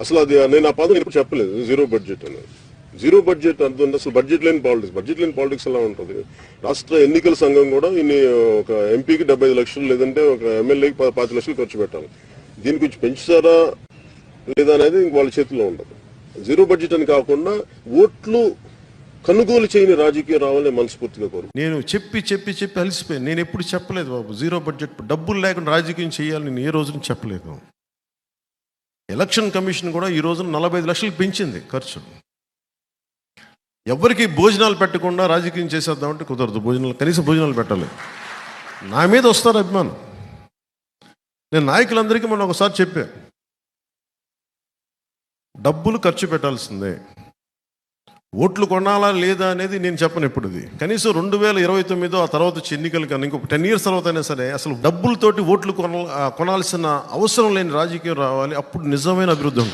అసలు అది నేను ఆ పదం ఎప్పుడు చెప్పలేదు జీరో బడ్జెట్ అనేది. జీరో బడ్జెట్ అంటుంది అసలు బడ్జెట్ లేని పాలిటిక్స్ ఎలా ఉంటుంది. రాష్ట్ర ఎన్నికల సంఘం కూడా ఇన్ని ఒక ఎంపీకి 75 లక్షలు లేదంటే ఒక ఎమ్మెల్యేకి 10 లక్షలు ఖర్చు పెట్టాలి. దీని గురించి పెంచుతారా లేదా అనేది వాళ్ళ చేతిలో ఉండదు. జీరో బడ్జెట్ అని కాకుండా ఓట్లు కొనుగోలు చేయని రాజకీయం రావాలని మనస్ఫూర్తిగా కోరు. నేను చెప్పి అలసిపోయాను. నేను ఎప్పుడు చెప్పలేదు బాబు జీరో బడ్జెట్ డబ్బులు లేకుండా రాజకీయం చేయాలని నేను ఏ రోజున చెప్పలేదు. ఎలక్షన్ కమిషన్ కూడా ఈ రోజున 45 లక్షలకు పెంచింది ఖర్చు. ఎవరికి భోజనాలు పెట్టకుండా రాజకీయం చేసేద్దామంటే కుదరదు. కనీసం భోజనాలు పెట్టాలి. నా మీద వస్తారు అభిమానం. నేను నాయకులందరికీ మొన్న ఒకసారి చెప్పా, డబ్బులు ఖర్చు పెట్టాల్సిందే, ఓట్లు కొనాలా లేదా అనేది నేను చెప్పను. ఎప్పుడు ఇది కనీసం 2029 ఆ తర్వాత వచ్చే ఎన్నికలు కానీ ఇంకొక 10 years తర్వాత అయినా సరే అసలు డబ్బులతోటి ఓట్లు కొనాల్సిన అవసరం లేని రాజకీయం రావాలి. అప్పుడు నిజమైన అభివృద్ధి ఉంటుంది.